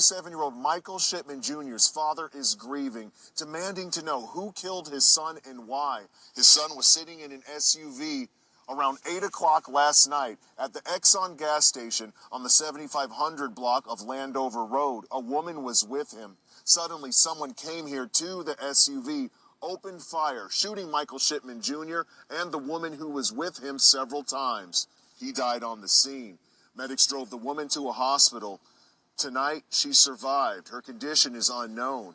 27-year-old Michael Shipman Jr.'s father is grieving, demanding to know who killed his son and why. His son was sitting in an SUV around 8 o'clock last night at the Exxon gas station on the 7500 block of Landover Road. A woman was with him. Suddenly, someone came here to the SUV, opened fire, shooting Michael Shipman Jr. and the woman who was with him several times. He died on the scene. Medics drove the woman to a hospital. Tonight, she survived. Her condition is unknown.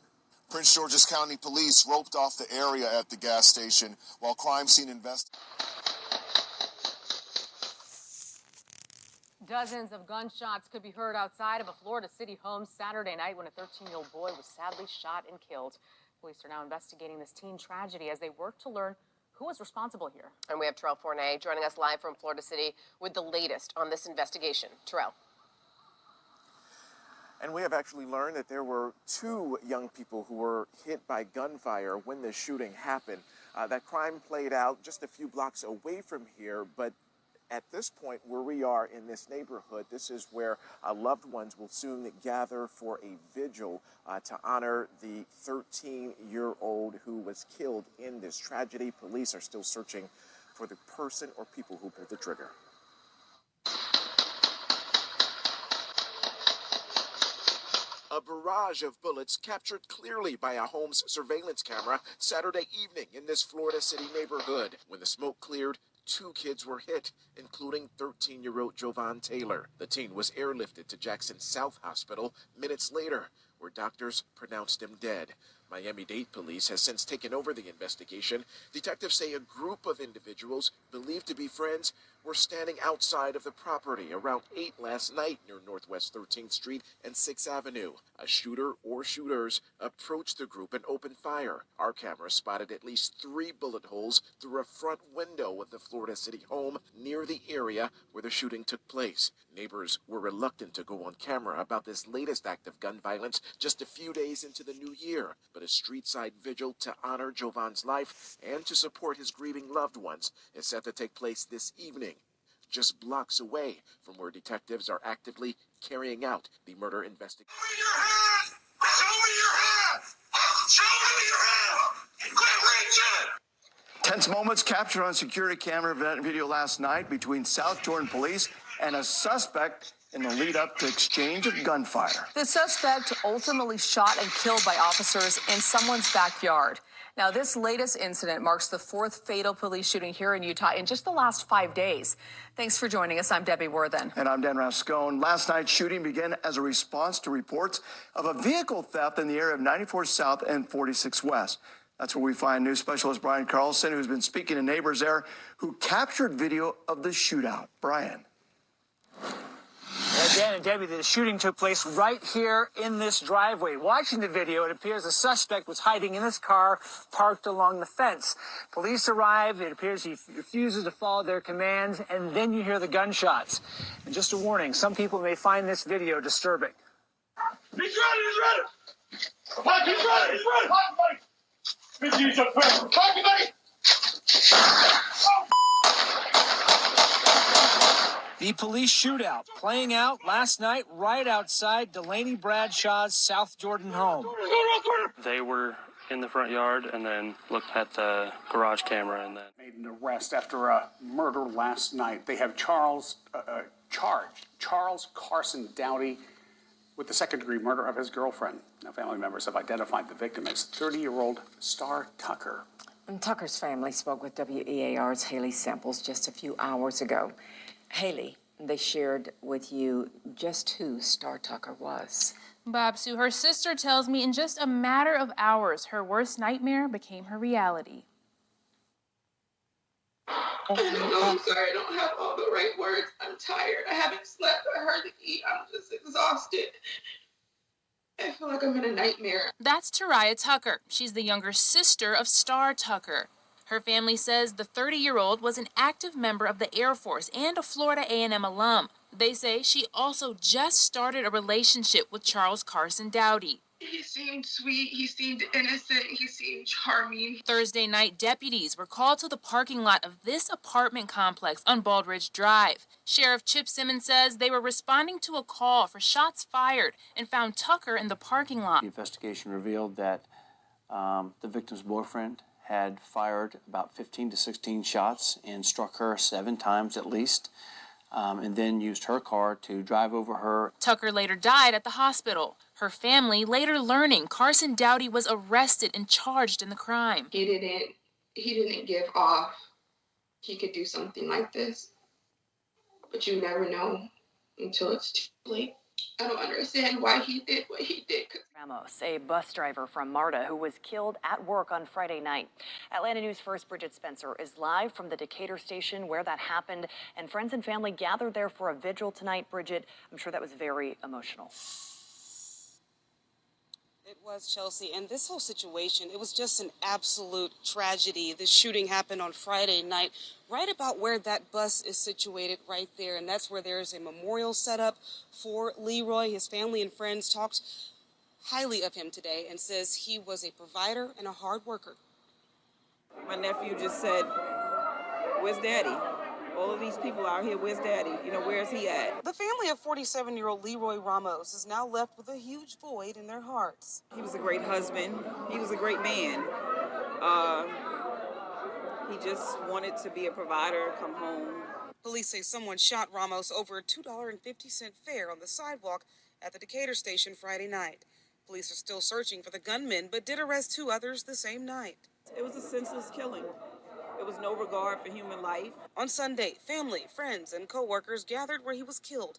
Prince George's County Police roped off the area at the gas station while crime scene investigators. Dozens of gunshots could be heard outside of a Florida City home Saturday night when a 13-year-old boy was sadly shot and killed. Police are now investigating this teen tragedy as they work to learn who is responsible here. And we have Terrell Forney joining us live from Florida City with the latest on this investigation. Terrell. And we have actually learned that there were 2 young people who were hit by gunfire when the shooting happened. That crime played out just a few blocks away from here, but at this point where we are in this neighborhood, this is where loved ones will soon gather for a vigil to honor the 13-year-old who was killed in this tragedy. Police are still searching for the person or people who pulled the trigger. A barrage of bullets captured clearly by a home's surveillance camera Saturday evening in this Florida City neighborhood. When the smoke cleared, 2 kids were hit, including 13-year-old Jovan Taylor. The teen was airlifted to Jackson South Hospital minutes later, where doctors pronounced him dead. Miami-Dade police has since taken over the investigation. Detectives say a group of individuals believed to be friends were standing outside of the property around 8 last night near Northwest 13th Street and 6th Avenue. A shooter or shooters approached the group and opened fire. Our camera spotted at least 3 bullet holes through a front window of the Florida City home near the area where the shooting took place. Neighbors were reluctant to go on camera about this latest act of gun violence just a few days into the new year. But a street-side vigil to honor Jovan's life and to support his grieving loved ones is set to take place this evening, just blocks away from where detectives are actively carrying out the murder investigation. Show me your hand! Show me your hand! Show me your hand! Quit reaching! Tense moments captured on security camera video last night between South Jordan police and a suspect in the lead up to exchange of gunfire. The suspect ultimately shot and killed by officers in someone's backyard. Now, this latest incident marks the 4th fatal police shooting here in Utah in just the last 5 days. Thanks for joining us. I'm Debbie Worthen. And I'm Dan Rascone. Last night's shooting began as a response to reports of a vehicle theft in the area of 94 South and 46 West. That's where we find news specialist Brian Carlson, who's been speaking to neighbors there who captured video of the shootout. Brian. Dan and Debbie, the shooting took place right here in this driveway. Watching the video, it appears the suspect was hiding in his car parked along the fence. Police arrive. It appears he refuses to follow their commands, and then you hear the gunshots. And just a warning, some people may find this video disturbing. He's ready! He's ready! Mike, he's ready! He's ready! Mike! Use your pen! Mike, buddy! The police shootout playing out last night right outside Delaney Bradshaw's South Jordan home. They were in the front yard and then looked at the garage camera and then made an arrest after a murder last night. They have Charles Carson Dowdy with the second-degree murder of his girlfriend. Now, family members have identified the victim as 30-year-old Star Tucker. And Tucker's family spoke with WEAR's Haley Samples just a few hours ago. Haley, they shared with you just who Star Tucker was. Babsu, her sister tells me in just a matter of hours, her worst nightmare became her reality. I'm sorry, I don't have all the right words. I'm tired. I haven't slept or hardly eat. I'm just exhausted. I feel like I'm in a nightmare. That's Taraya Tucker. She's the younger sister of Star Tucker. Her family says the 30-year-old was an active member of the Air Force and a Florida A&M alum. They say she also just started a relationship with Charles Carson Dowdy. He seemed sweet, he seemed innocent, he seemed charming. Thursday night, deputies were called to the parking lot of this apartment complex on Baldridge Drive. Sheriff Chip Simmons says they were responding to a call for shots fired and found Tucker in the parking lot. The investigation revealed that the victim's boyfriend had fired about 15 to 16 shots and struck her 7 times at least, and then used her car to drive over her. Tucker later died at the hospital. Her family later learning Carson Dowdy was arrested and charged in the crime. He didn't give off he could do something like this. But you never know until it's too late. I don't understand why he did what he did. Ramos, a bus driver from MARTA who was killed at work on Friday night. Atlanta News First Bridget Spencer is live from the Decatur station where that happened, and friends and family gathered there for a vigil tonight. Bridget, I'm sure that was very emotional. It was, Chelsea, and this whole situation, it was just an absolute tragedy. The shooting happened on Friday night, right about where that bus is situated right there, and that's where there's a memorial set up for Leroy. His family and friends talked highly of him today and says he was a provider and a hard worker. My nephew just said, "Where's Daddy? All of these people out here, where's Daddy? You know, where's he at?" The family of 47-year-old Leroy Ramos is now left with a huge void in their hearts. He was a great husband. He was a great man. He just wanted to be a provider, come home. Police say someone shot Ramos over a $2.50 fare on the sidewalk at the Decatur station Friday night. Police are still searching for the gunman, but did arrest 2 others the same night. It was a senseless killing. There was no regard for human life. On Sunday, family, friends, and co-workers gathered where he was killed